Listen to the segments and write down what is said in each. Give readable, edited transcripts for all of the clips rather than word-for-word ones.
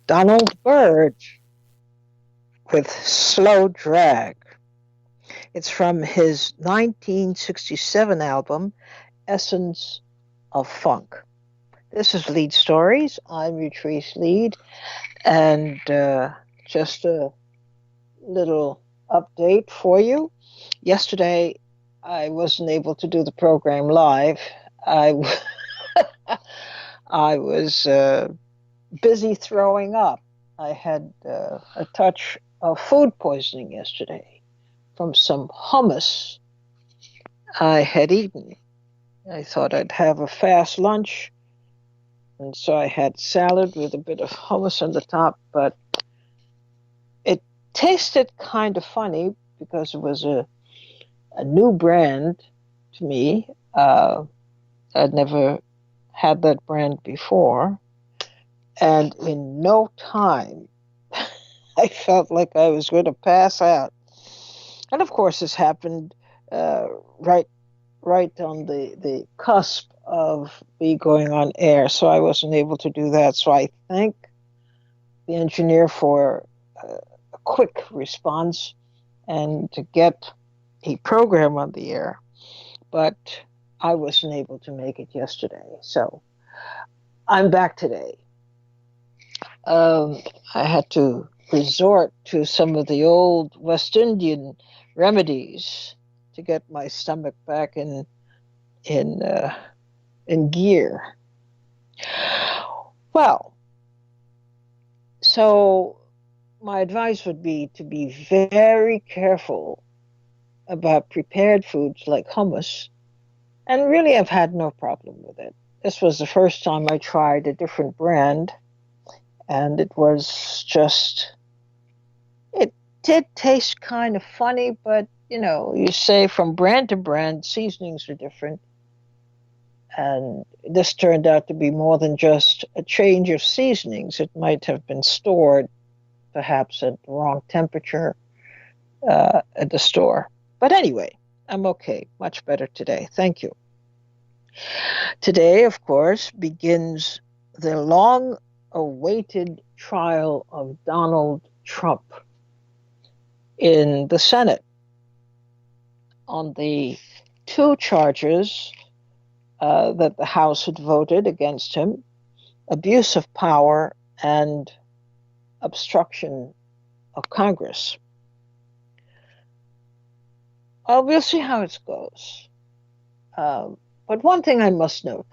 Donald Byrd with Slow Drag. It's from his 1967 album, Essence of Funk. This is Leid Stories. I'm Utrice Leid, and just a little update for you. Yesterday, I wasn't able to do the program live. I, I was busy throwing up. I had a touch of food poisoning yesterday from some hummus I had eaten. I thought I'd have a fast lunch, and so I had salad with a bit of hummus on the top, but it tasted kind of funny because it was a new brand to me. I'd never had that brand before, and in no time, I felt like I was going to pass out. And of course, this happened uh, right right on the cusp of me going on air, so I wasn't able to do that. So I thank the engineer for a quick response and to get a program on the air, but I wasn't able to make it yesterday. So I'm back today. Um, I had to resort to some of the old West Indian remedies to get my stomach back in in gear. Well, so my advice would be to be very careful about prepared foods like hummus, and really I've had no problem with it. This was the first time I tried a different brand, and it was just, it did taste kind of funny, but you say from brand to brand, seasonings are different. And this turned out to be more than just a change of seasonings. It might have been stored perhaps at the wrong temperature at the store. But anyway, I'm okay. Much better today. Thank you. Today, of course, begins the long awaited trial of Donald Trump in the Senate on the two charges that the House had voted against him: abuse of power and obstruction of Congress. We'll see how it goes. But one thing I must note,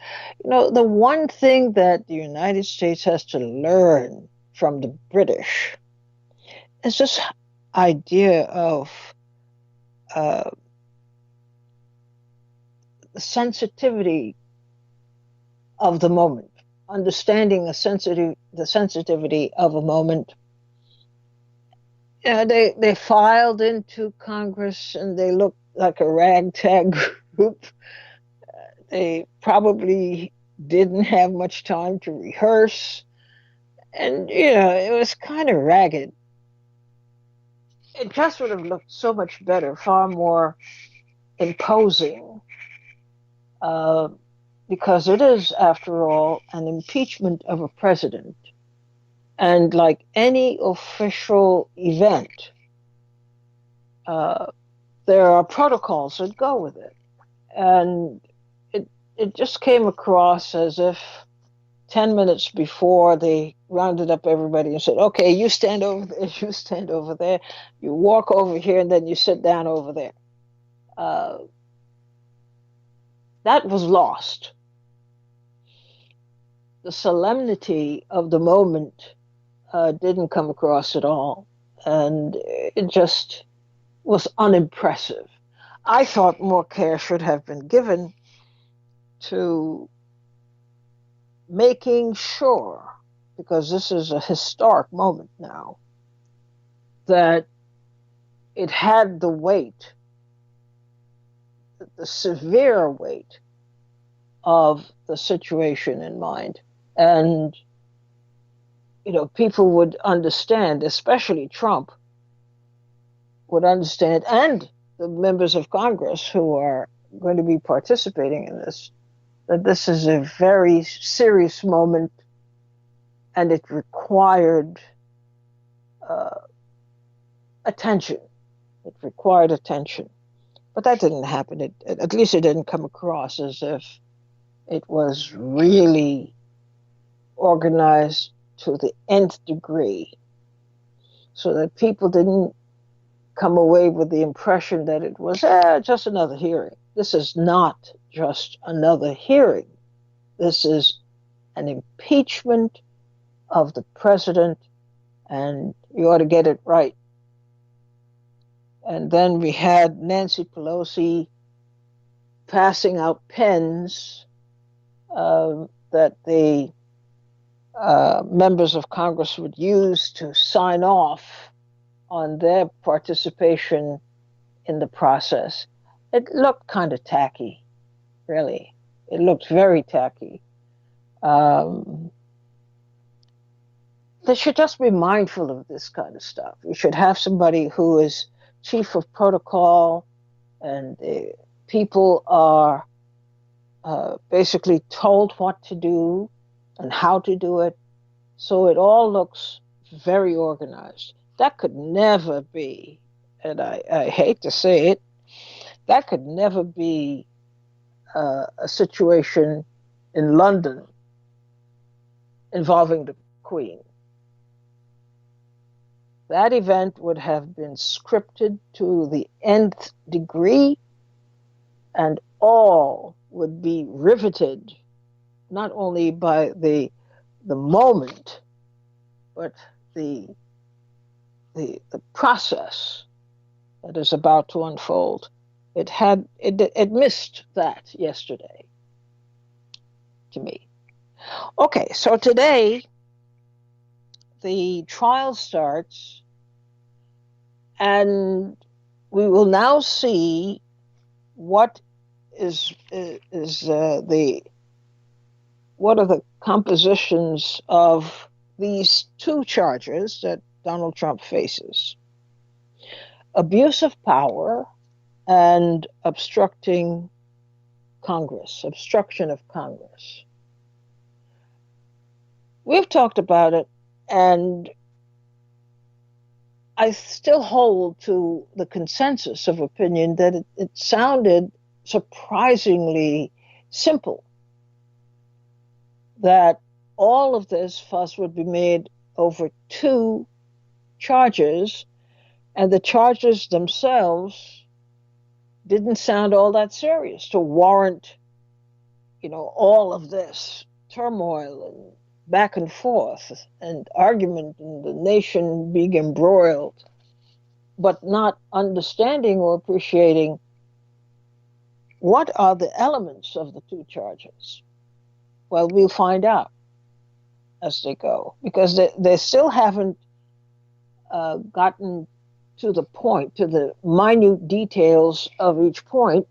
the one thing that the United States has to learn from the British is this idea of uh, the sensitivity of the moment, understanding the sensitivity of a moment. They filed into Congress and they looked like a ragtag group. They probably didn't have much time to rehearse, and it was kind of ragged. It just would have looked so much better, far more imposing, uh, because it is, after all, an impeachment of a president. And like any official event, uh, there are protocols that go with it. And it just came across as if 10 minutes before they rounded up everybody and said, okay, you stand over there, you stand over there, you walk over here, and then you sit down over there. Uh, that was lost. The solemnity of the moment didn't come across at all. And it just was unimpressive. I thought more care should have been given to making sure, because this is a historic moment now, that it had the weight, the severe weight of the situation in mind. And, people would understand, especially Trump would understand, and the members of Congress who are going to be participating in this, that this is a very serious moment and it required uh, attention. It required attention. But that didn't happen. At least it didn't come across as if it was really organized to the nth degree, so that people didn't come away with the impression that it was just another hearing. This is not just another hearing. This is an impeachment of the president, and you ought to get it right. And then we had Nancy Pelosi passing out pens that the members of Congress would use to sign off on their participation in the process. It looked kind of tacky, really. It looked very tacky. Um, they should just be mindful of this kind of stuff. You should have somebody who is chief of protocol, and the people are basically told what to do and how to do it, so it all looks very organized. That could never be, and I hate to say it, that could never be a situation in London involving the Queen. That event would have been scripted to the nth degree, and all would be riveted not only by the moment, but the the process that is about to unfold. It missed that yesterday to me. Okay, so today the trial starts, and we will now see what is the what are the compositions of these two charges that Donald Trump faces: abuse of power and obstructing Congress, obstruction of Congress. We've talked about it, and I still hold to the consensus of opinion that it sounded surprisingly simple, that all of this fuss would be made over two charges, and the charges themselves didn't sound all that serious to warrant, all of this turmoil and back and forth and argument and the nation being embroiled, but not understanding or appreciating what are the elements of the two charges. Well, we'll find out as they go, because they still haven't gotten to the point, to the minute details of each point,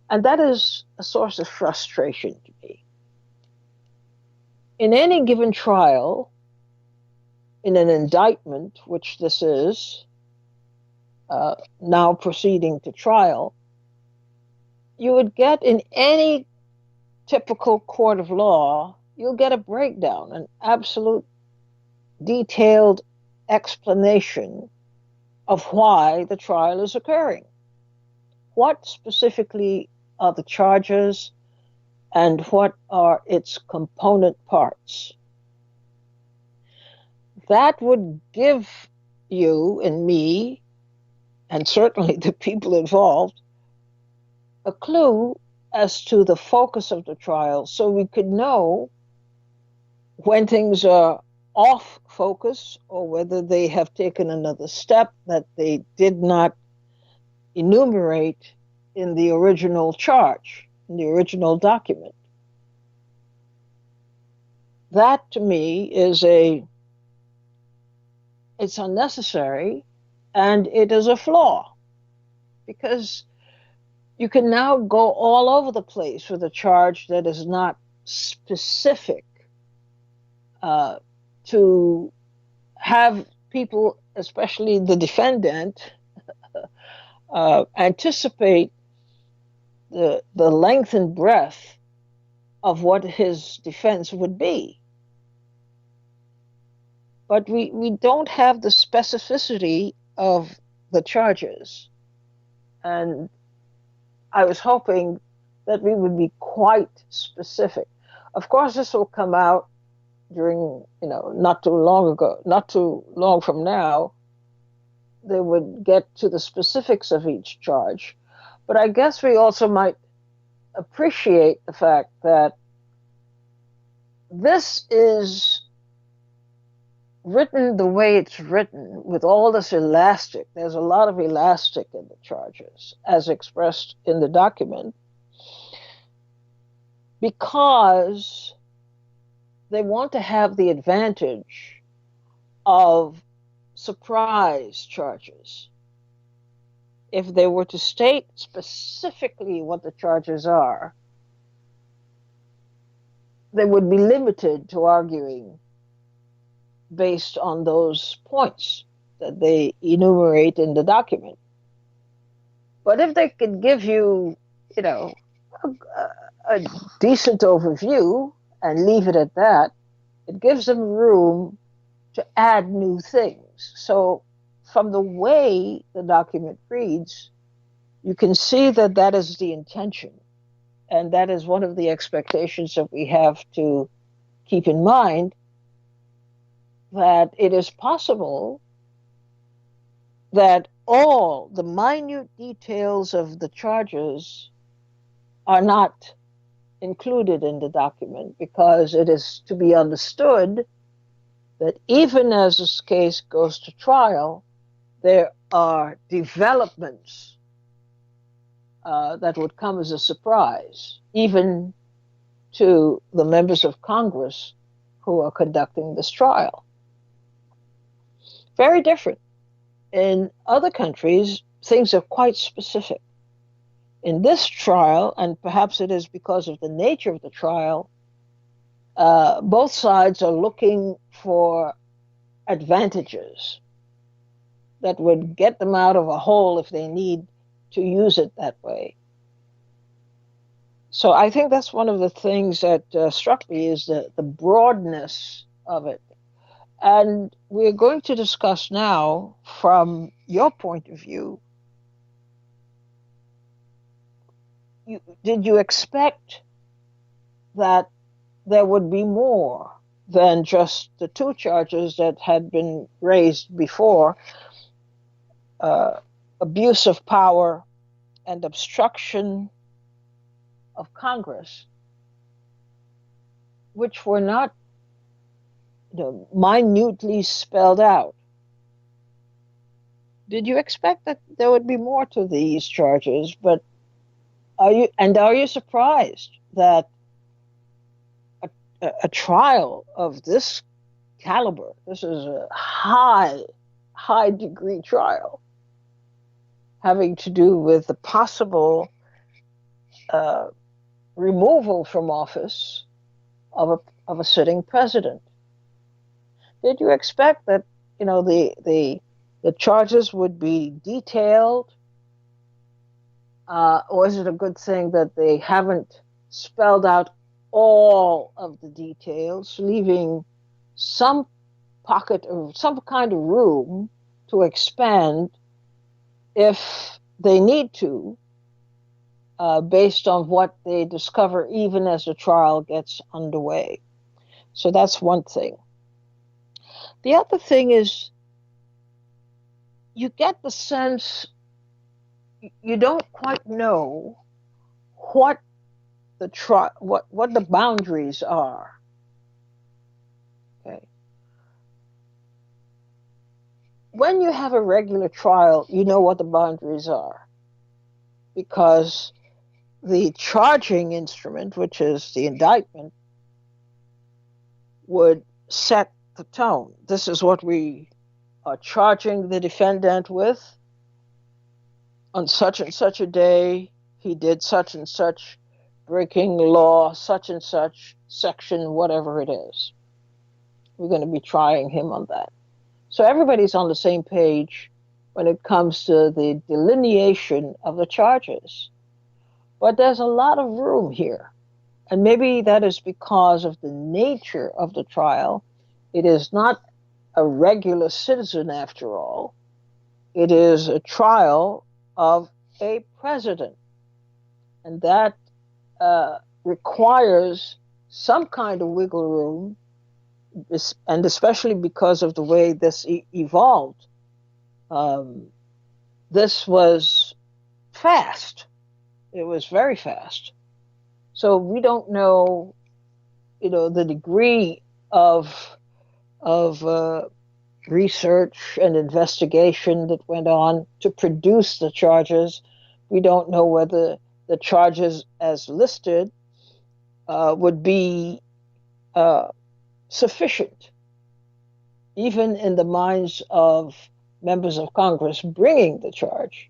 and that is a source of frustration to me. In any given trial, in an indictment, which this is, now proceeding to trial, you would get, in any typical court of law, you'll get a breakdown, an absolute detailed explanation of why the trial is occurring. What specifically are the charges, and what are its component parts? That would give you and me, and certainly the people involved, a clue as to the focus of the trial, so we could know when things are off focus, or whether they have taken another step that they did not enumerate in the original charge, in the original document. That, to me, it's unnecessary, and it is a flaw, because you can now go all over the place with a charge that is not specific, to have people, especially the defendant, anticipate the length and breadth of what his defense would be. but we don't have the specificity of the charges. And I was hoping that we would be quite specific. Of course, this will come out during, not too long from now, they would get to the specifics of each charge. But I guess we also might appreciate the fact that this is written the way it's written, with all this elastic. There's a lot of elastic in the charges, as expressed in the document, because they want to have the advantage of surprise charges. If they were to state specifically what the charges are, they would be limited to arguing based on those points that they enumerate in the document. But if they could give you, a decent overview and leave it at that, it gives them room to add new things. So from the way the document reads, you can see that that is the intention. And that is one of the expectations that we have to keep in mind, that it is possible that all the minute details of the charges are not included in the document, because it is to be understood that even as this case goes to trial, there are developments that would come as a surprise, even to the members of Congress who are conducting this trial. Very different. In other countries, things are quite specific. In this trial, and perhaps it is because of the nature of the trial, both sides are looking for advantages that would get them out of a hole if they need to use it that way. So I think that's one of the things that struck me, is the broadness of it. And we're going to discuss now, from your point of view, did you expect that there would be more than just the two charges that had been raised before, abuse of power and obstruction of Congress, which were not minutely spelled out? Did you expect that there would be more to these charges? But are you surprised that a trial of this caliber, this is a high degree trial, having to do with the possible removal from office of a sitting president? Did you expect that the charges would be detailed, or is it a good thing that they haven't spelled out all of the details, leaving some pocket of some kind of room to expand if they need to, based on what they discover even as the trial gets underway? So that's one thing. The other thing is, you get the sense you don't quite know what what the boundaries are. Okay. When you have a regular trial, you know what the boundaries are, because the charging instrument, which is the indictment, would set the tone. This is what we are charging the defendant with. On such and such a day, he did such and such, breaking law, such and such, section, whatever it is. We're going to be trying him on that. So everybody's on the same page when it comes to the delineation of the charges. But there's a lot of room here. And maybe that is because of the nature of the trial. It is not a regular citizen after all. It is a trial of a president, and that requires some kind of wiggle room, and especially because of the way this evolved. Um, this was fast. It was very fast. So we don't know, the degree of research and investigation that went on to produce the charges. We don't know whether the charges as listed would be uh, sufficient, even in the minds of members of Congress bringing the charge,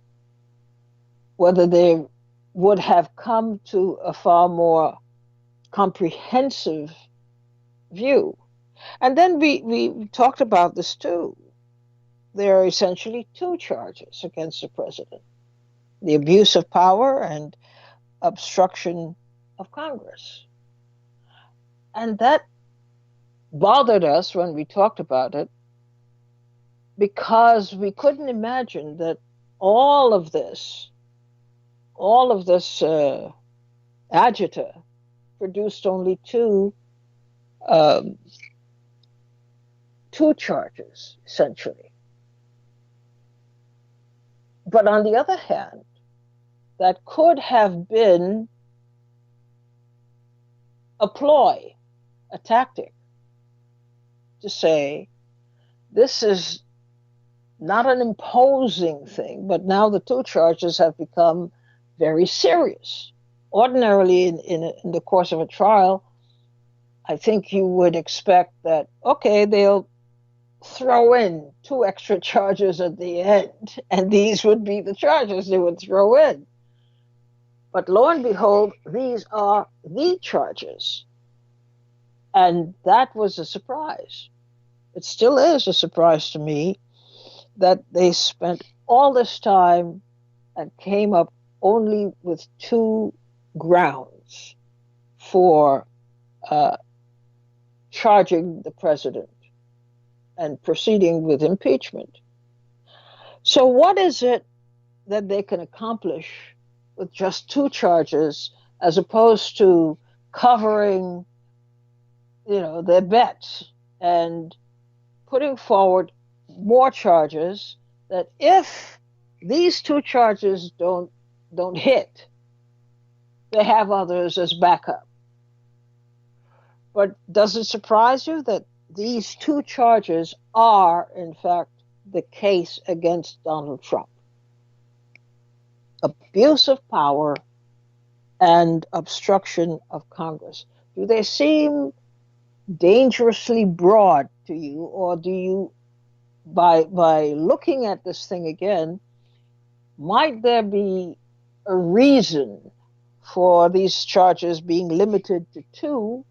whether they would have come to a far more comprehensive view. And then we talked about this too. There are essentially two charges against the president: the abuse of power and obstruction of Congress. And that bothered us when we talked about it because we couldn't imagine that all of this, all of this agita produced only um, two charges, essentially. But on the other hand, that could have been a ploy, a tactic to say, this is not an imposing thing, but now the two charges have become very serious. Ordinarily, in the course of a trial, I think you would expect that, okay, they'll throw in two extra charges at the end, and these would be the charges they would throw in. But lo and behold, these are the charges. And that was a surprise. It still is a surprise to me that they spent all this time and came up only with two grounds for charging the president and proceeding with impeachment. So, what is it that they can accomplish with just two charges as opposed to covering, their bets and putting forward more charges that if these two charges don't hit, they have others as backup? But does it surprise you that these two charges are, in fact, the case against Donald Trump? Abuse of power and obstruction of Congress. Do they seem dangerously broad to you, or do you, by looking at this thing again, might there be a reason for these charges being limited to two?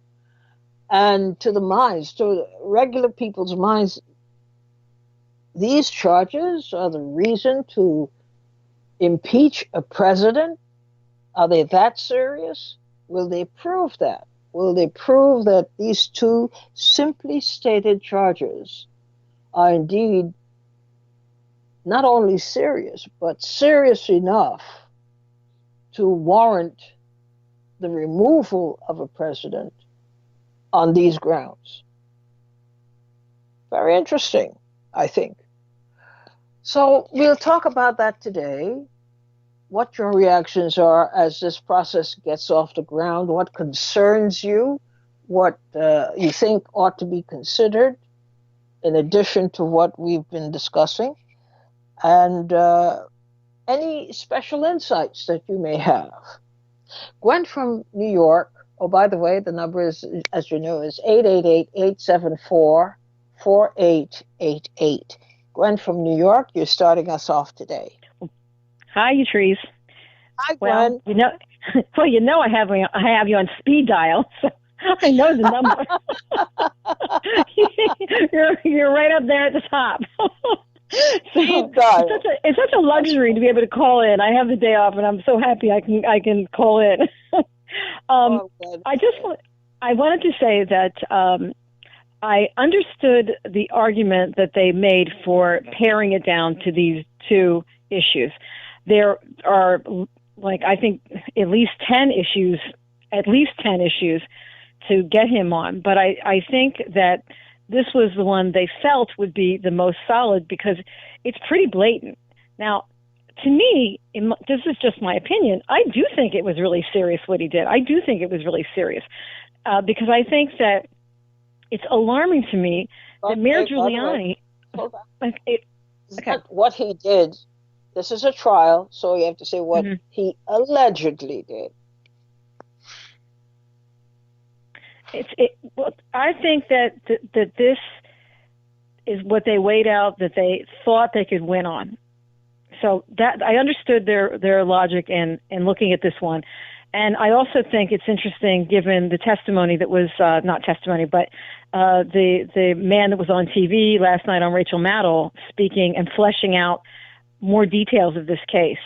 And to the minds, to regular people's minds, these charges are the reason to impeach a president? Are they that serious? Will they prove that? Will they prove that these two simply stated charges are indeed not only serious, but serious enough to warrant the removal of a president on these grounds? Very interesting, I think. So we'll talk about that today, what your reactions are as this process gets off the ground, what concerns you, what you think ought to be considered in addition to what we've been discussing, and any special insights that you may have. Gwen from New York, oh, by the way, the number is, as you know, is 888-874-4888. Gwen from New York, you're starting us off today. Hi, Utrice. Hi, Gwen. Well, I have you on speed dial, so I know the number. you're right up there at the top. Speed dial. It's such a luxury to be able to call in. I have the day off, and I'm so happy I can call in. I wanted to say that I understood the argument that they made for paring it down to these two issues. There are, like, I think at least 10 issues to get him on. But I think that this was the one they felt would be the most solid because it's pretty blatant. Now, to me, this is just my opinion, I do think it was really serious what he did. I do think it was really serious because I think that it's alarming to me that Mayor Giuliani... Hold on. What he did, this is a trial, so you have to say what he allegedly did. I think that this is what they weighed out that they thought they could win on. So that I understood their logic in looking at this one. And I also think it's interesting, given the testimony that was not testimony, but the man that was on TV last night on Rachel Maddow speaking and fleshing out more details of this case.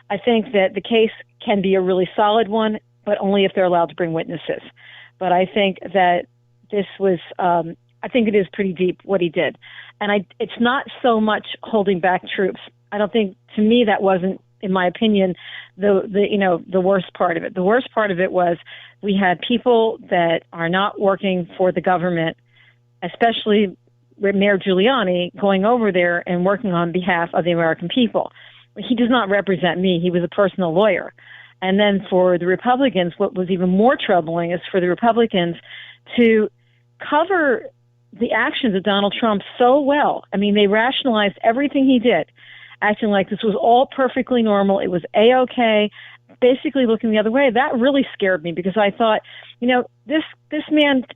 I think that the case can be a really solid one, but only if they're allowed to bring witnesses. But I think that this was, I think it is pretty deep what he did. And it's not so much holding back troops. I don't think, to me, that wasn't, in my opinion, the worst part of it. The worst part of it was we had people that are not working for the government, especially Mayor Giuliani, going over there and working on behalf of the American people. He does not represent me. He was a personal lawyer. And then for the Republicans, what was even more troubling is for the Republicans to cover the actions of Donald Trump so well. I mean, they rationalized everything he did, acting like this was all perfectly normal. It was A-OK, basically looking the other way. That really scared me because I thought, this man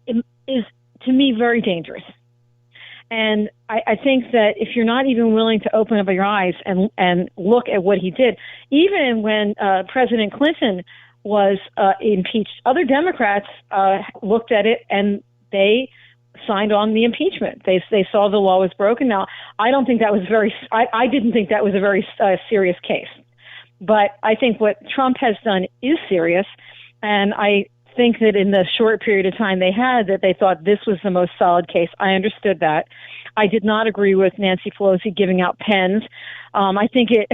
is, to me, very dangerous. And I think that if you're not even willing to open up your eyes and look at what he did, even when President Clinton was impeached, other Democrats looked at it and they signed on the impeachment. They saw the law was broken. Now, I don't think that was I didn't think that was a very serious case. But I think what Trump has done is serious. And I think that in the short period of time they had, that they thought this was the most solid case. I understood that. I did not agree with Nancy Pelosi giving out pens. I think that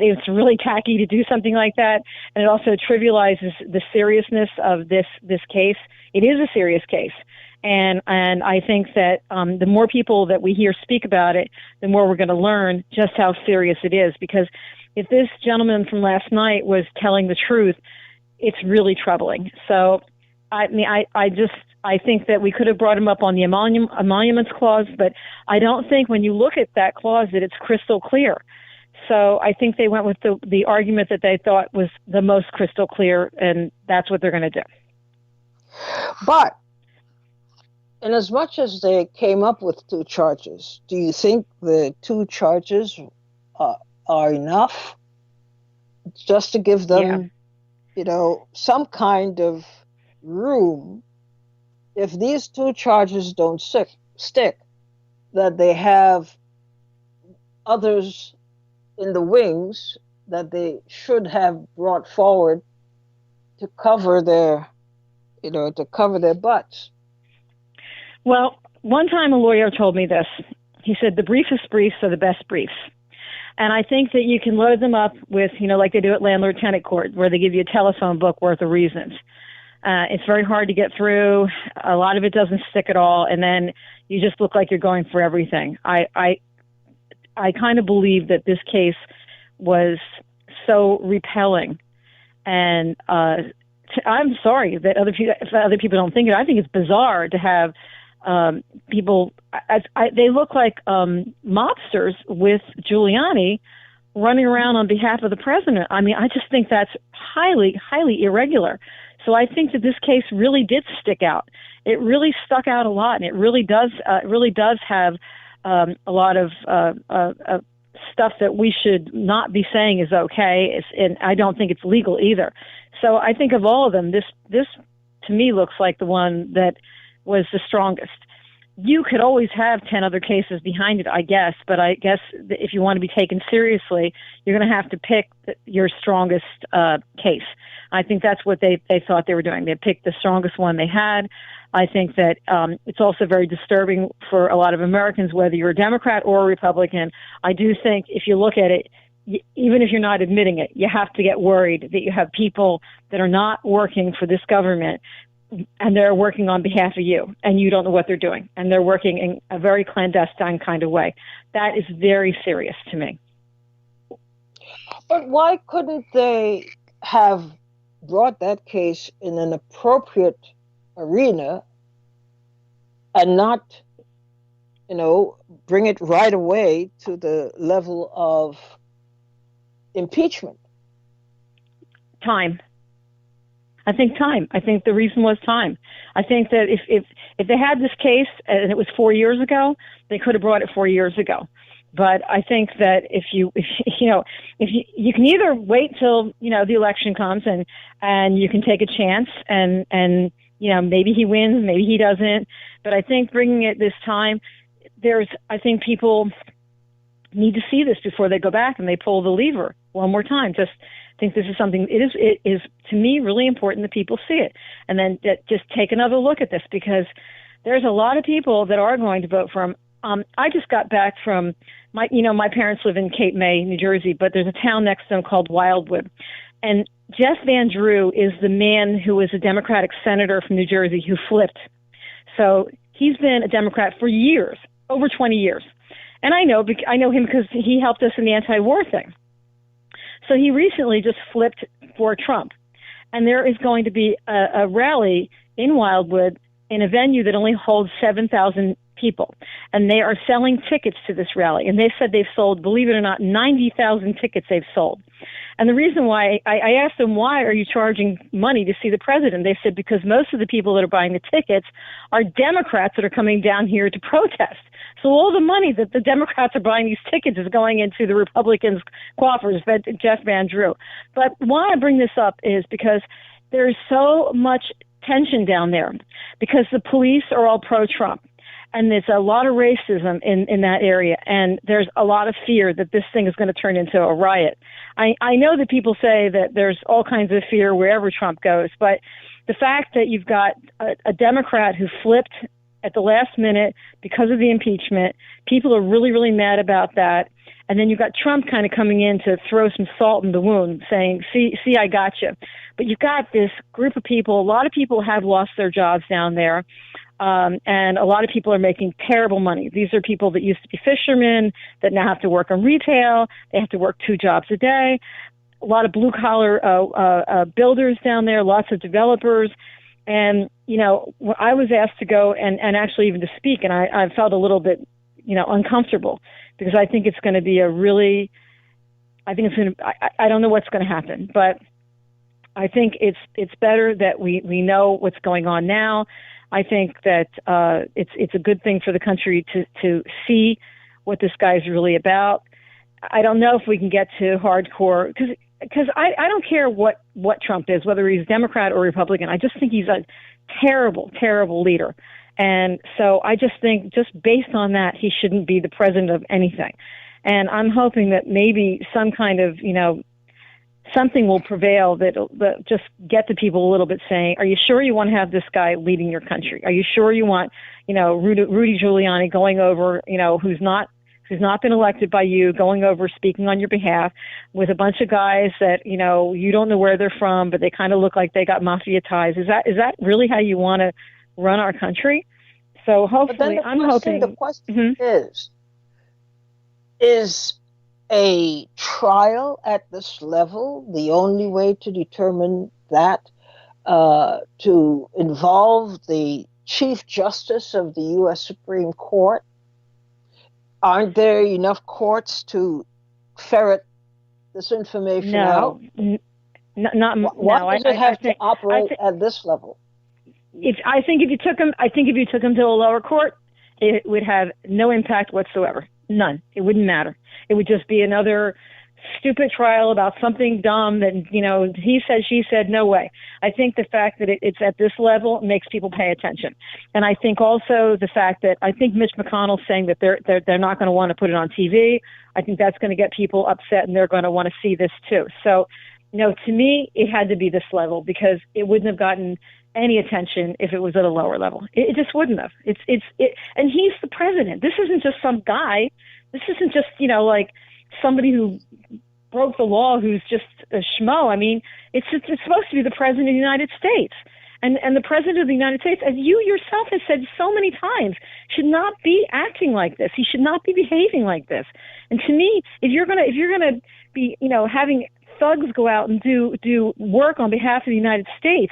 it's really tacky to do something like that, and it also trivializes the seriousness of this case. It is a serious case, and I think that the more people that we hear speak about it, the more we're going to learn just how serious it is. Because if this gentleman from last night was telling the truth, it's really troubling. So, I mean, I think that we could have brought him up on the emoluments clause, but I don't think when you look at that clause that it's crystal clear. So I think they went with the argument that they thought was the most crystal clear, and that's what they're going to do. But in as much as they came up with two charges, do you think the two charges are enough just to give them, some kind of room? If these two charges don't stick, that they have others in the wings that they should have brought forward to cover their butts. Well, one time a lawyer told me this. He said, the briefest briefs are the best briefs. And I think that you can load them up with, like they do at landlord-tenant court, where they give you a telephone book worth of reasons. It's very hard to get through. A lot of it doesn't stick at all. And then you just look like you're going for everything. I kind of believe that this case was so repelling. And I'm sorry that other people don't think it. I think it's bizarre to have people, they look like mobsters with Giuliani running around on behalf of the president. I mean, I just think that's highly, highly irregular. So I think that this case really did stick out. It really stuck out a lot, and it really does have a lot of stuff that we should not be saying is okay, and I don't think it's legal either. So I think of all of them, this to me looks like the one that was the strongest. you could always have 10 other cases behind it, I guess. But I guess if you want to be taken seriously, you're going to have to pick your strongest case. I think that's what they thought they were doing. They picked the strongest one they had. I think that it's also very disturbing for a lot of Americans, whether you're a Democrat or a Republican. I do think if you look at it, even if you're not admitting it, you have to get worried that you have people that are not working for this government and they're working on behalf of you, and you don't know what they're doing, and they're working in a very clandestine kind of way. That is very serious to me. But why couldn't they have brought that case in an appropriate arena and not, bring it right away to the level of impeachment? Time. I think time. I think the reason was time. I think that if they had this case and it was 4 years ago, they could have brought it 4 years ago. But I think that if you can either wait till the election comes and you can take a chance and maybe he wins, maybe he doesn't. But I think bringing it this time, I think people need to see this before they go back and they pull the lever one more time. Just think this is something, it is to me really important that people see it, and then just take another look at this, because there's a lot of people that are going to vote for him. I just got back from my parents live in Cape May, New Jersey, but there's a town next to them called Wildwood, and Jeff Van Drew is the man who was a Democratic senator from New Jersey who flipped. So he's been a Democrat for years, over 20 years. And I know him because he helped us in the anti-war thing. So he recently just flipped for Trump. And there is going to be a rally in Wildwood in a venue that only holds 7,000 people. And they are selling tickets to this rally. And they said they've sold, believe it or not, 90,000 tickets they've sold. And the reason why, I asked them, why are you charging money to see the president? They said, because most of the people that are buying the tickets are Democrats that are coming down here to protest. So all the money that the Democrats are buying these tickets is going into the Republicans' coffers, Jeff Van Drew. But why I bring this up is because there's so much tension down there, because the police are all pro-Trump. And there's a lot of racism in that area. And there's a lot of fear that this thing is going to turn into a riot. I know that people say that there's all kinds of fear wherever Trump goes. But the fact that you've got a Democrat who flipped at the last minute because of the impeachment, people are really, really mad about that. And then you've got Trump kind of coming in to throw some salt in the wound, saying, see, I got you. But you've got this group of people. A lot of people have lost their jobs down there. And a lot of people are making terrible money. These are people that used to be fishermen that now have to work on retail. They have to work 2 jobs a day. A lot of blue-collar builders down there, lots of developers. And, I was asked to go and actually even to speak, and I felt a little bit, uncomfortable, because I think it's going to be I don't know what's going to happen, but I think it's better that we know what's going on now. I think that it's a good thing for the country to see what this guy's really about. I don't know if we can get to hardcore, because I don't care what Trump is, whether he's Democrat or Republican. I just think he's a terrible, terrible leader. And so I just think, just based on that, he shouldn't be the president of anything. And I'm hoping that maybe some kind of, something will prevail that just get the people a little bit saying, are you sure you want to have this guy leading your country? Are you sure you want, Rudy Giuliani going over, who's not been elected by you, going over, speaking on your behalf with a bunch of guys that, you don't know where they're from, but they kind of look like they got mafia ties. Is that really how you want to run our country? So hopefully, the question is a trial at this level the only way to determine that, to involve the Chief Justice of the U.S. Supreme Court? Aren't there enough courts to ferret this information out? Why does it have to operate at this level? I think if you took him to a lower court, it would have no impact whatsoever. None. It wouldn't matter. It would just be another stupid trial about something dumb that, he said, she said, no way. I think the fact that it's at this level makes people pay attention. And I think also the fact that I think Mitch McConnell's saying that they're not going to want to put it on TV. I think that's going to get people upset, and they're going to want to see this too. So, to me, it had to be this level because it wouldn't have gotten any attention if it was at a lower level. It just wouldn't have. And he's the president. This isn't just some guy. This isn't just, like somebody who broke the law who's just a schmo. I mean, it's supposed to be the president of the United States. And the president of the United States, as you yourself have said so many times, should not be acting like this. He should not be behaving like this. And to me, if you're gonna be, having thugs go out and do work on behalf of the United States,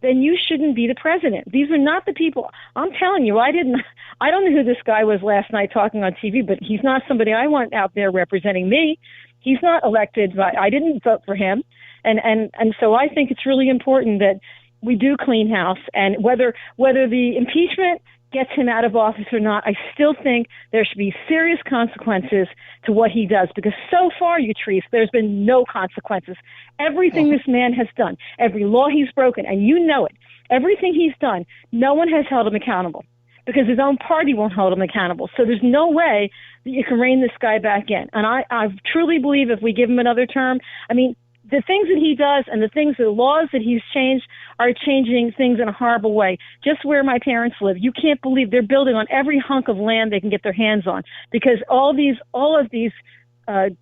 then you shouldn't be the president. These are not the people. I'm telling you, I don't know who this guy was last night talking on TV, but he's not somebody I want out there representing me. He's not elected, but I didn't vote for him. And so I think it's really important that we do clean house, and whether the impeachment gets him out of office or not, I still think there should be serious consequences to what he does, because so far, Utrice, there's been no consequences. Everything this man has done, every law he's broken, and you know it, everything he's done, no one has held him accountable because his own party won't hold him accountable. So there's no way that you can rein this guy back in. And I truly believe if we give him another term, I mean, the things that he does and the laws that he's changed are changing things in a horrible way. Just where my parents live, you can't believe they're building on every hunk of land they can get their hands on, because all of these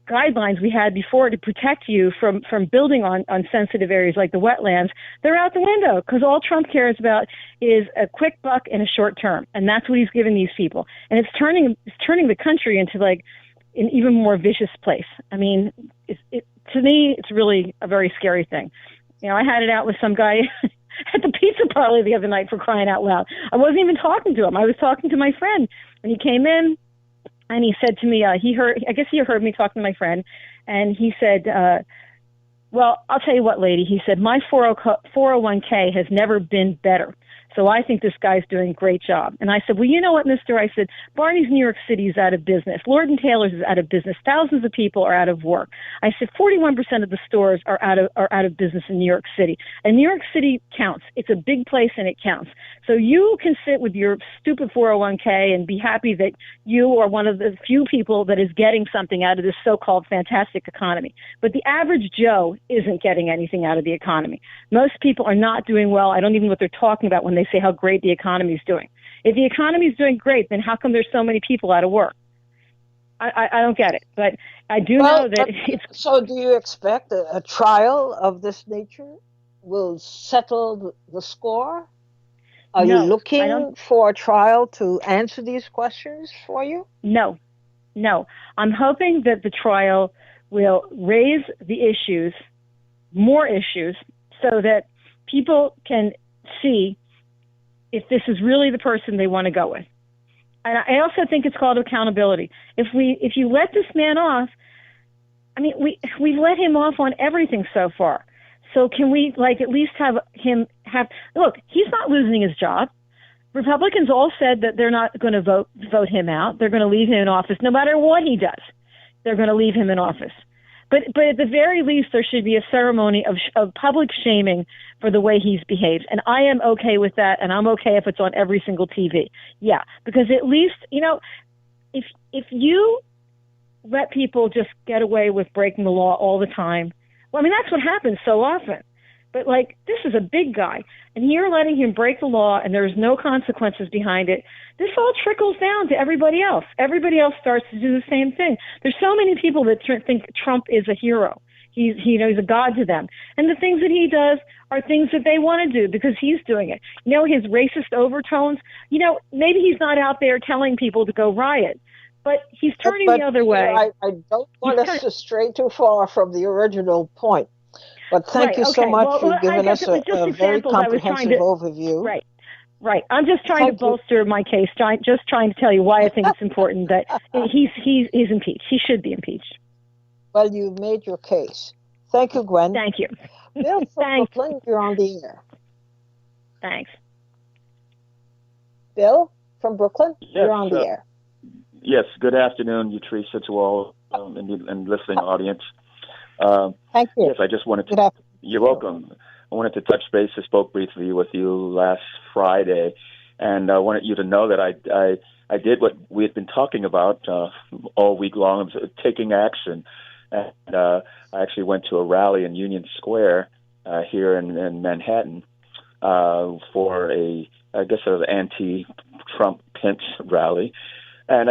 guidelines we had before to protect you from building on sensitive areas like the wetlands, they're out the window because all Trump cares about is a quick buck in a short term. And that's what he's giving these people. And it's turning the country into like an even more vicious place. I mean, to me, it's really a very scary thing. I had it out with some guy at the pizza parlor the other night, for crying out loud. I wasn't even talking to him. I was talking to my friend, and he came in and he said to me, I guess he heard me talking to my friend, and he said, well, I'll tell you what, lady, he said, my 401k has never been better. So I think this guy's doing a great job. And I said, well, you know what, mister? I said, Barney's New York City is out of business. Lord & Taylor's is out of business. Thousands of people are out of work. I said, 41% of the stores are out of business in New York City. And New York City counts. It's a big place and it counts. So you can sit with your stupid 401k and be happy that you are one of the few people that is getting something out of this so-called fantastic economy. But the average Joe isn't getting anything out of the economy. Most people are not doing well. I don't even know what they're talking about when they say how great the economy is doing. If the economy is doing great, then how come there's so many people out of work? I don't get it, but I do know that it's... So do you expect a trial of this nature will settle the score? Are you looking for a trial to answer these questions for you? No. I'm hoping that the trial will raise the issues, more issues, so that people can see if this is really the person they want to go with. And I also think it's called accountability. If you let this man off, I mean, we've let him off on everything so far. So can we at least have him look, he's not losing his job. Republicans all said that they're not going to vote him out. They're going to leave him in office no matter what he does. They're going to leave him in office. But at the very least, there should be a ceremony of public shaming for the way he's behaved. And I am okay with that, and I'm okay if it's on every single TV. Yeah, because at least, if you let people just get away with breaking the law all the time, well, I mean, that's what happens so often. But, this is a big guy, and you're letting him break the law, and there's no consequences behind it. This all trickles down to everybody else. Everybody else starts to do the same thing. There's so many people that think Trump is a hero. He's a god to them. And the things that he does are things that they want to do because he's doing it. His racist overtones, maybe he's not out there telling people to go riot, but he's turning the other way. I don't want us to stray too far from the original point. But thank you so much for giving us a very comprehensive overview. Right. I'm just trying to bolster my case, just trying to tell you why I think it's important that he's impeached. He should be impeached. Well, you've made your case. Thank you, Gwen. Thank you. Bill from Brooklyn, you're on the air. Thanks. Bill from Brooklyn, you're on the air. Yes, good afternoon, Utrice, to all in the listening audience. Thank you. Yes, I just wanted to. Good afternoon You're to you. welcome. I wanted to touch base. I spoke briefly with you last Friday, and I wanted you to know that I did what we had been talking about all week long, taking action. And I actually went to a rally in Union Square here in Manhattan for I guess, an anti-Trump Pence rally. And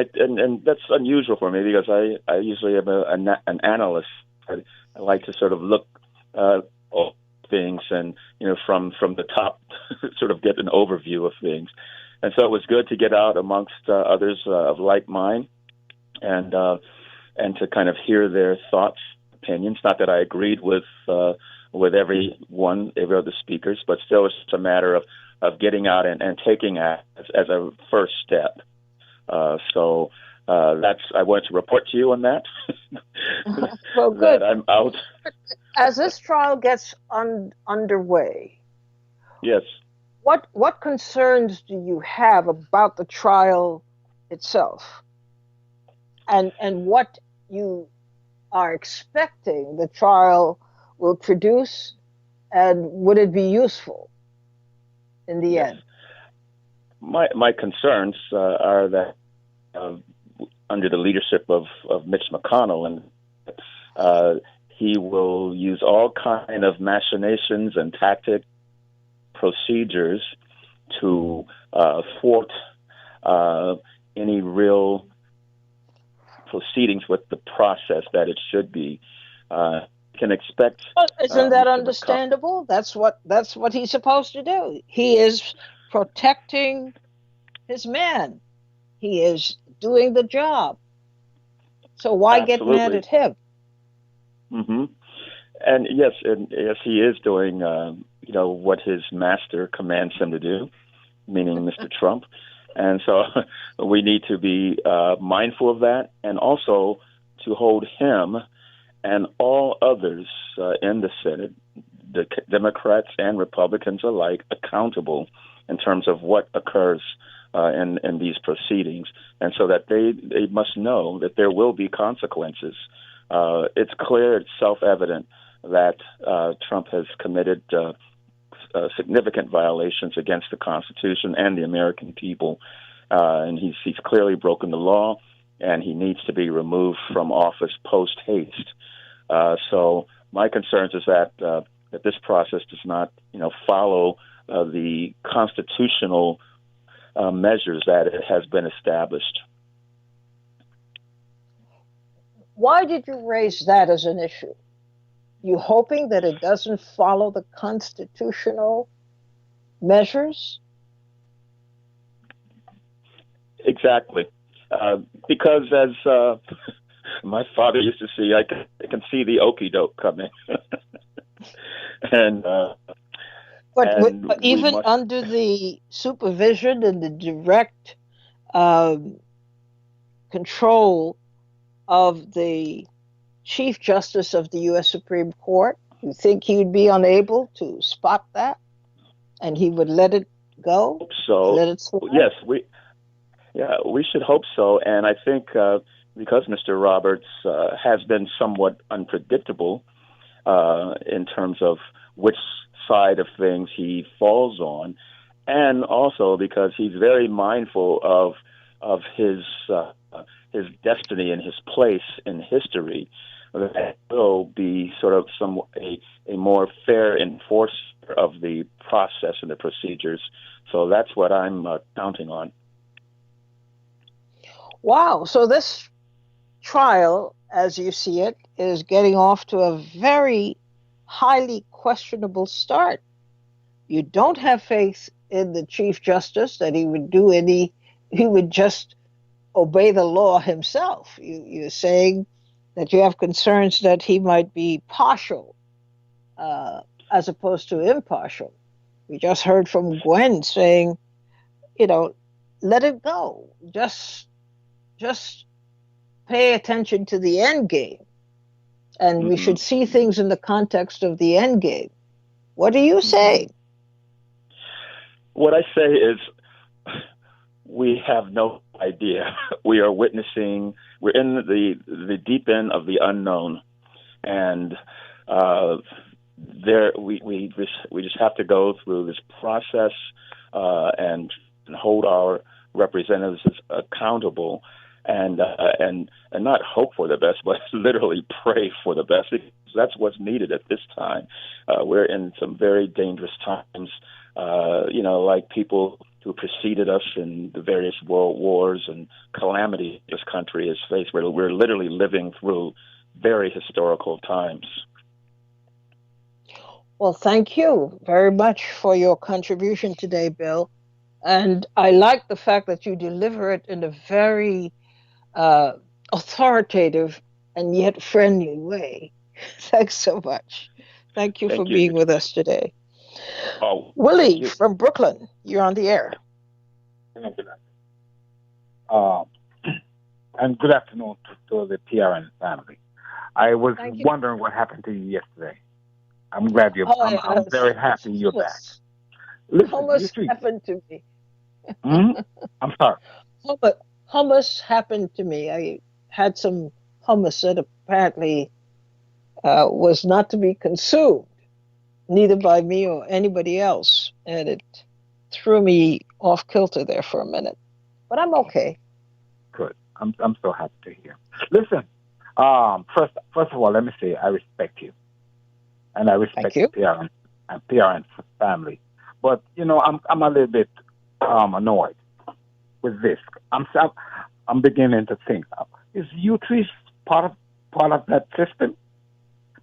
that's unusual for me because I usually am an analyst. I like to sort of look all things and from the top, sort of get an overview of things. And so it was good to get out amongst others of like mind and to kind of hear their thoughts, opinions. Not that I agreed with every other speakers, but still it's just a matter of getting out and taking act as a first step. So that's I wanted to report to you on that. Well, good. That I'm out. As this trial gets underway, Yes. what concerns do you have about the trial itself, and what you are expecting the trial will produce, and would it be useful in the Yes. end? My concerns are that under the leadership of Mitch McConnell, and he will use all kind of machinations and tactic procedures to thwart any real proceedings with the process that it should be. Can expect Well, isn't that Mr. McConnell. understandable? That's what he's supposed to do. He is protecting his man. He is doing the job. So why get mad Absolutely. at him? Hmm. And yes, he is doing what his master commands him to do, meaning Mr. Trump. And so we need to be mindful of that, and also to hold him and all others in the Senate, the Democrats and Republicans alike, accountable in terms of what occurs in these proceedings, and so that they must know that there will be consequences. It's clear, it's self-evident that Trump has committed significant violations against the Constitution and the American people, and he's clearly broken the law, and he needs to be removed from office post haste. So my concerns is that this process does not, follow the constitutional measures that it has been established. Why did you raise that as an issue? You hoping that it doesn't follow the constitutional measures? Exactly. Because as my father used to say, I can see the okie doke coming. and But we even must. under the supervision and the direct um, control of the Chief Justice of the U.S. Supreme Court, you think he would be unable to spot that, and he would let it go, So let it slide? yes, we should hope so. And I think because Mr. Roberts has been somewhat unpredictable in terms of which side of things he falls on, and also because he's very mindful of his destiny and his place in history, that will be sort of a more fair enforcer of the process and the procedures. So that's what I'm counting on. Wow. So this trial, as you see it, is getting off to a very highly questionable start. You don't have faith in the Chief Justice that he would just obey the law himself. You're saying that you have concerns that he might be partial uh, as opposed to impartial. We just heard from Gwen saying, you know, let it go. Just pay attention to the end game, and we Hmm. should see things in the context of the end game. What do you Hmm. say? What I say is we have no idea. We are witnessing. We're in the deep end of the unknown, and there we just have to go through this process and hold our representatives accountable, and not hope for the best, but literally pray for the best. Because that's what's needed at this time. We're in some very dangerous times. Like people who preceded us in the various world wars and calamity this country has faced. We're literally living through very historical times. Well, thank you very much for your contribution today, Bill. And I like the fact that you deliver it in a very uh, authoritative and yet friendly way. Thanks so much. Thank you for Thank you. being with us today. Oh, Willie from Brooklyn, you're on the air. Uh, and good afternoon to the PRN family. I was wondering what happened to you yesterday. I'm glad you're. I'm very happy you're back. Listen, hummus happened to me. I'm sorry. Hummus happened to me. I had some hummus that apparently was not to be consumed, neither by me or anybody else, and it threw me off kilter there for a minute. But I'm okay. Good. I'm so happy to hear. Listen, first of all, let me say I respect you, and I respect the PRN family. But I'm a little bit annoyed with this. I'm beginning to think: is U3 part of that system?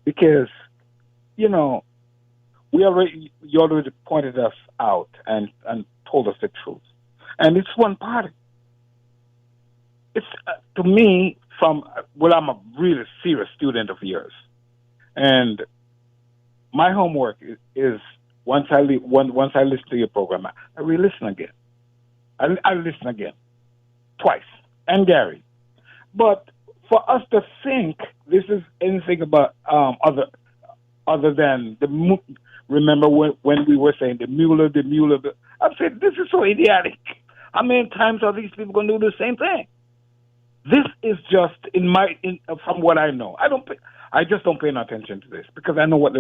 Because you already pointed us out and told us the truth, and it's one party. It's to me I'm a really serious student of yours, and my homework is once I listen to your program, I re-listen again. I listen again, twice, and Gary. But for us to think this is anything about other than the remember when we were saying the Mueller, I said this is so idiotic. How many times are these people going to do the same thing? This is just from what I know. I just don't pay no attention to this because I know what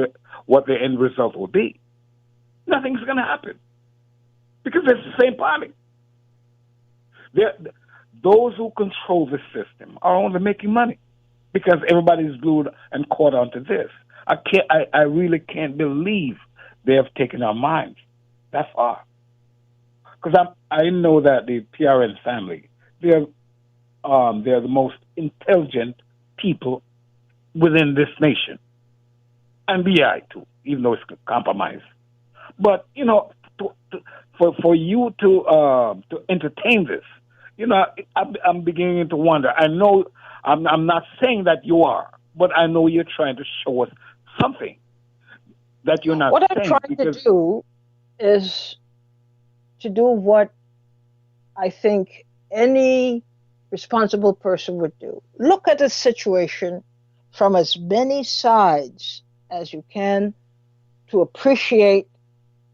the end result will be. Nothing's going to happen because it's the same party. Those who control the system are only making money because everybody's glued and caught onto this. I really can't believe they have taken our minds that far. Because I know that the PRN family, they're the most intelligent people within this nation, and BI too, even though it's compromised. But for you to entertain this, I'm beginning to wonder. I know I'm not saying that you are, but I know you're trying to show us something that you're not what saying. What I'm trying to do is to do what I think any responsible person would do. Look at a situation from as many sides as you can to appreciate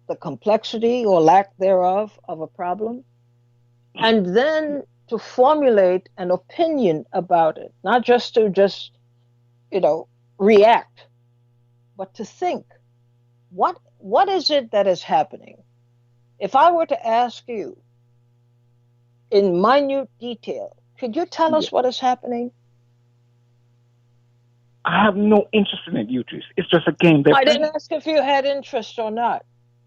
the complexity or lack thereof of a problem, and then to formulate an opinion about it, not just to react, but to think, what is it that is happening? If I were to ask you in minute detail, could you tell us what is happening? I have no interest in it, Utrice. It's just a game. I didn't ask if you had interest or not.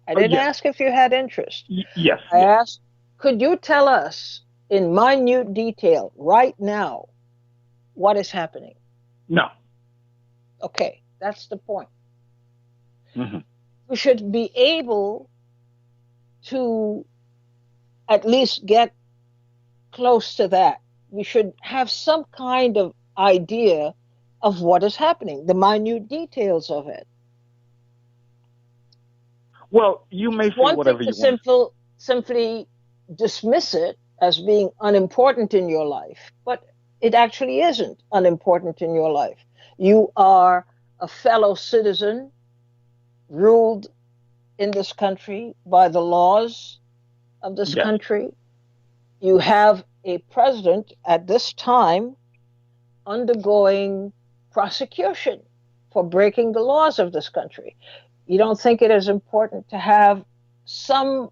I didn't ask if you had interest. Yes. I asked, could you tell us in minute detail right now what is happening? No. Okay, that's the point. Mm-hmm. We should be able to at least get close to that. We should have some kind of idea of what is happening, the minute details of it. Well, you may say whatever you want. Simply dismiss it as being unimportant in your life, but it actually isn't unimportant in your life. You are a fellow citizen ruled in this country by the laws of this country. You have a president at this time undergoing prosecution for breaking the laws of this country. You don't think it is important to have some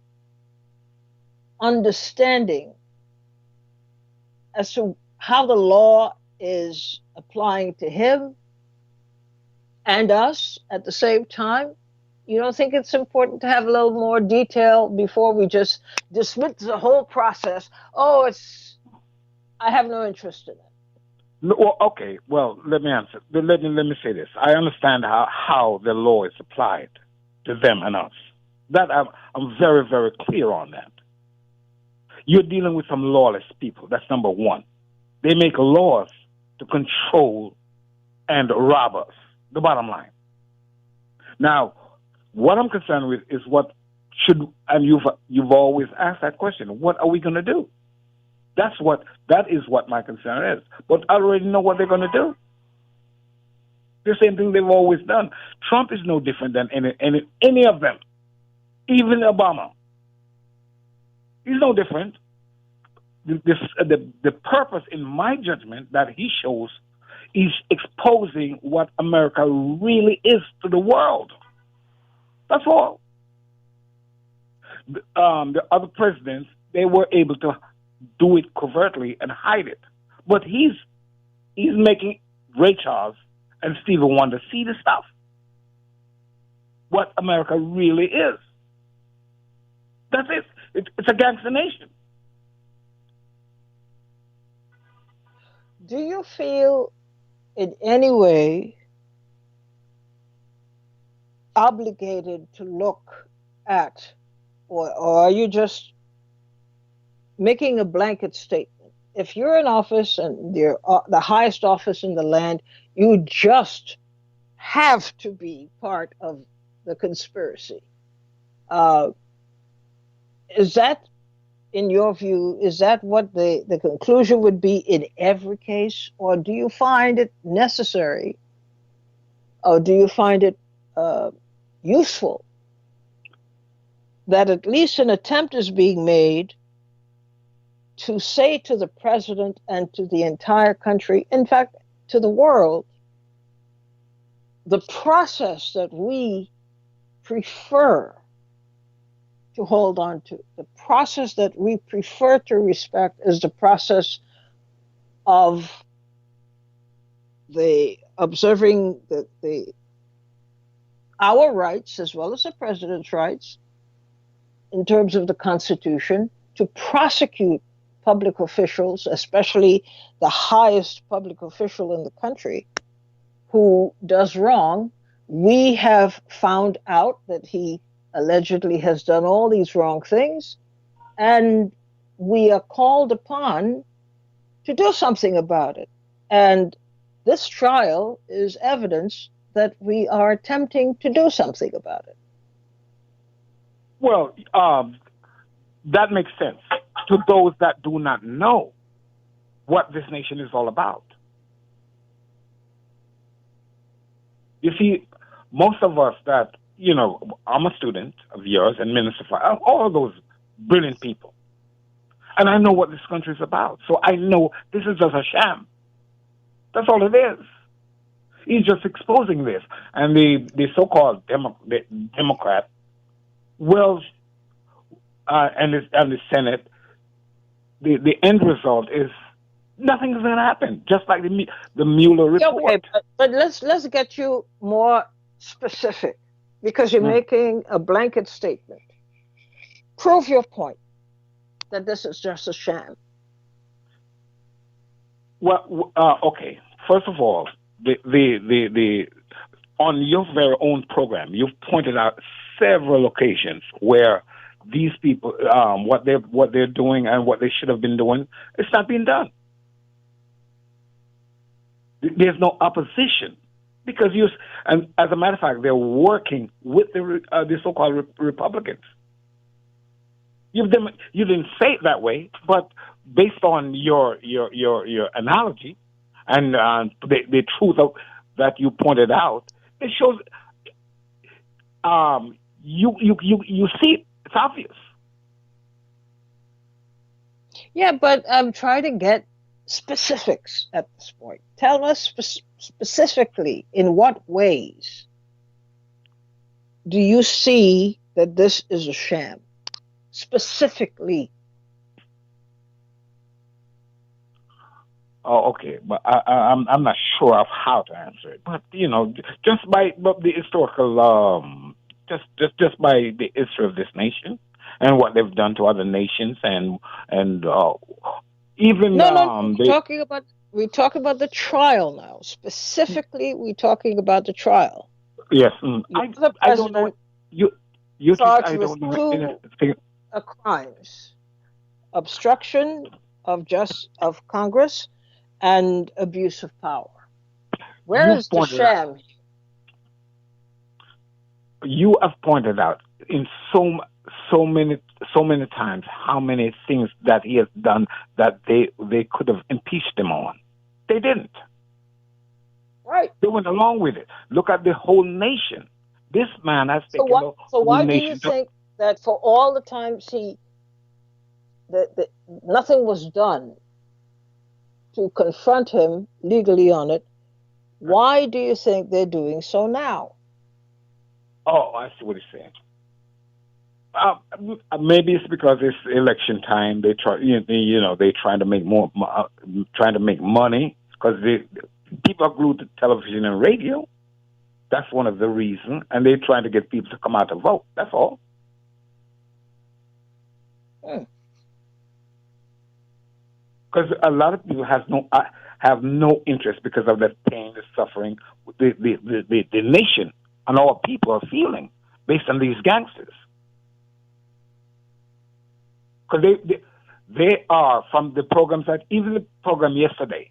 understanding as to how the law is applying to him and us at the same time? You don't think it's important to have a little more detail before we just dismiss the whole process? Oh, I have no interest in it. Well, okay. Well, let me answer. Let me say this. I understand how the law is applied to them and us. That I'm very, very clear on that. You're dealing with some lawless people. That's number one. They make laws to control and rob us. The bottom line. Now, what I'm concerned with is what should, and you've always asked that question. What are we going to do? That is what my concern is. But I already know what they're going to do. The same thing they've always done. Trump is no different than any of them, even Obama. He's no different. The purpose, in my judgment, that he shows is exposing what America really is to the world. That's all. The other presidents, they were able to do it covertly and hide it. But he's making Ray Charles and Stevie Wonder see the stuff. What America really is. That's it. It's a gangster nation. Do you feel in any way obligated to look at, or are you just making a blanket statement? If you're in office and you're the highest office in the land, you just have to be part of the conspiracy. Is that, in your view, is that what the conclusion would be in every case? Or do you find it necessary, or do you find it useful that at least an attempt is being made to say to the president and to the entire country, in fact, to the world, the process that we prefer to hold on to, the process that we prefer to respect, is the process of the observing our rights as well as the president's rights in terms of the Constitution, to prosecute public officials, especially the highest public official in the country, who does wrong. We have found out that he allegedly has done all these wrong things, and we are called upon to do something about it. And this trial is evidence that we are attempting to do something about it. Well, that makes sense to those that do not know what this nation is all about. You see, most of us that, I'm a student of yours and Minister for all of those brilliant people. And I know what this country is about. So I know this is just a sham. That's all it is. He's just exposing this. And the so-called Democrat will, and the Senate, the end result is nothing's going to happen. Just like the Mueller report. Okay, but let's get you more specific, because you're making a blanket statement. Prove your point that this is just a sham. Well, okay. First of all, the on your very own program, you've pointed out several occasions where these people, what they're doing and what they should have been doing, it's not being done. There's no opposition because and as a matter of fact, they're working with the so-called Republicans. You didn't say it that way, but based on your analogy and the truth that you pointed out, it shows. You see it. It's obvious. Yeah, but I'm trying to get specifics at this point. Tell us specifically in what ways do you see that this is a sham? Specifically. Oh, okay, but I'm not sure of how to answer it. But just by the historical, just by the history of this nation and what they've done to other nations, and even No, no, no. they We're talking about the trial now. Specifically, we're talking about the trial. yes, You have the I don't know president you you think charged I with don't know two anything. crimes: obstruction of Congress and abuse of power. Where You've is the pointed out sham? you have pointed out in so many times how many things that he has done that they could have impeached him on. They didn't. Right. They went along with it. Look at the whole nation. This man has taken the So whole why do you nation to. think that for all the times that nothing was done to confront him legally on it? Why do you think they're doing so now? Oh, I see what he's saying. Maybe it's because it's election time. They try, they trying to make trying to make money because people are glued to television and radio. That's one of the reasons, and they're trying to get people to come out to vote. That's all. Because a lot of people have no interest because of the pain, the suffering, the nation and all people are feeling based on these gangsters. Because they are from the programs that even the program yesterday,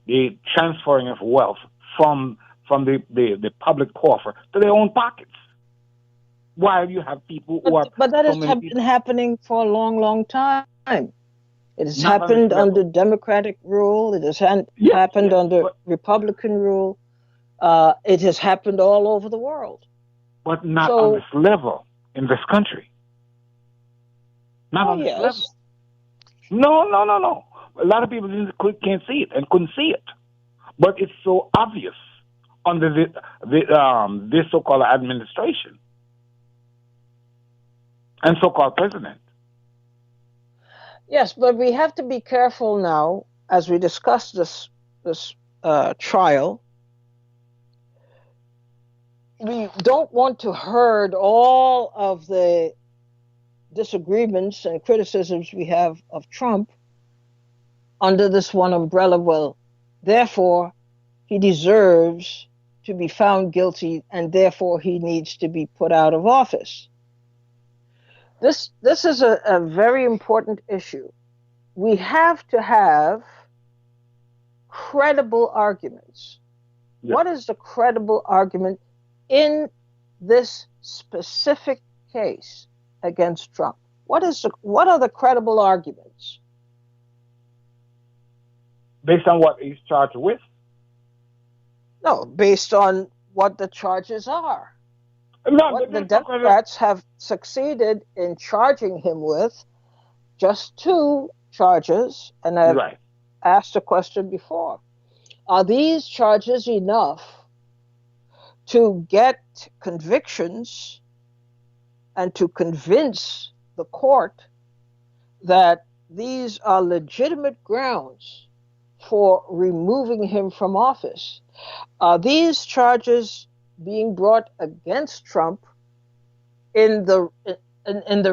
the transferring of wealth from the public coffer to their own pockets. While you have people who are But that so has many been people happening for a long, long time. It has not on this happened under level. Democratic rule. It has Yes, happened yes, under Republican rule. It has happened all over the world. but not on So, this level in this country. Not oh on this level. yes, No, no, no, no. A lot of people can't see it and couldn't see it, but it's so obvious under this so-called administration and so-called president. yes, but we have to be careful now as we discuss this trial. We don't want to herd all of the disagreements and criticisms we have of Trump under this one umbrella. Well, therefore, he deserves to be found guilty and therefore he needs to be put out of office. This is a very important issue. We have to have credible arguments. Yeah. What is the credible argument in this specific case against Trump? What are the credible arguments? Based on what he's charged with? No, based on what the charges are. No, What the Democrats have succeeded in charging him with, just two charges, and I've right. asked a question before. Are these charges enough to get convictions and to convince the court that these are legitimate grounds for removing him from office? Are these charges being brought against Trump in the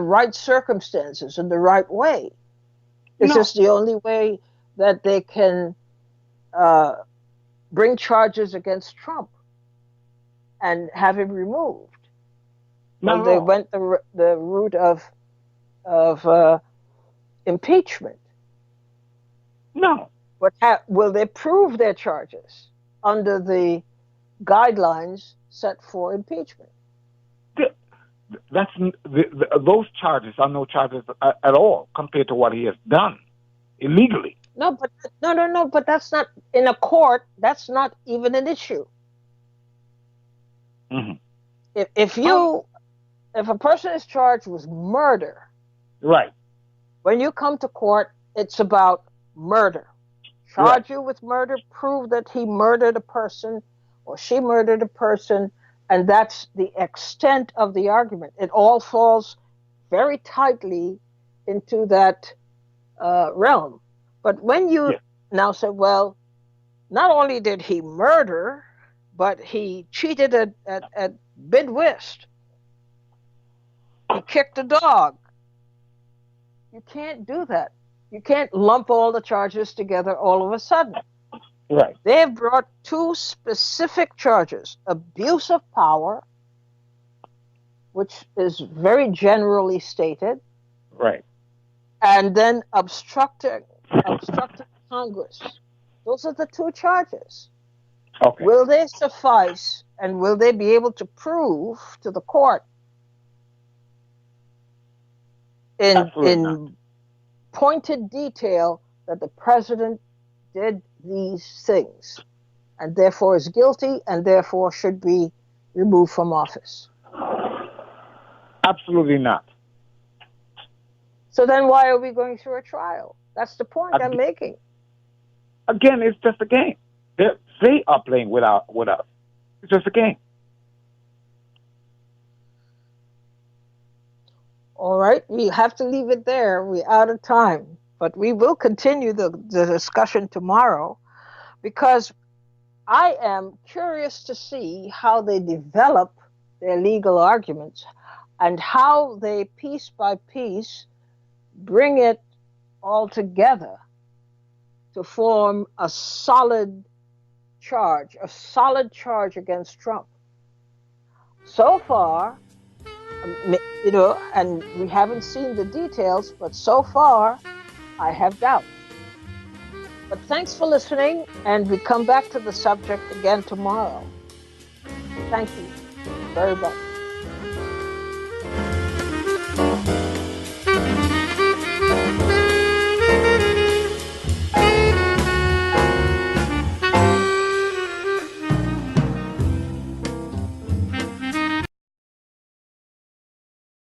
right circumstances, in the right way? Is this the only way that they can bring charges against Trump and have him removed? Well, they went the route of impeachment. No. But will they prove their charges under the guidelines set for impeachment? Those charges are no charges at all compared to what he has done illegally. No. But that's not in a court. That's not even an issue. Mm-hmm. If a person is charged with murder, right? When you come to court, it's about murder charge you with murder, prove that he murdered a person or she murdered a person, and that's the extent of the argument. It all falls very tightly into that realm. But when you Yes. now say, well, not only did he murder, but he cheated at bid whist, he kicked a dog. You can't do that. You can't lump all the charges together all of a sudden. Right. They have brought two specific charges: abuse of power, which is very generally stated, Right. and then obstructing Congress. Those are the two charges. Okay. Will they suffice, and will they be able to prove to the court in pointed detail that the president did these things and therefore is guilty and therefore should be removed from office? Absolutely not. So then why are we going through a trial? That's the point I'm making. Again, it's just a game. They are playing with us. It's just a game. All right, we have to leave it there. We're out of time, but we will continue the discussion tomorrow, because I am curious to see how they develop their legal arguments and how they, piece by piece, bring it all together to form a solid charge against Trump. So far, and we haven't seen the details, but so far, I have doubts. But thanks for listening, and we come back to the subject again tomorrow. Thank you very much.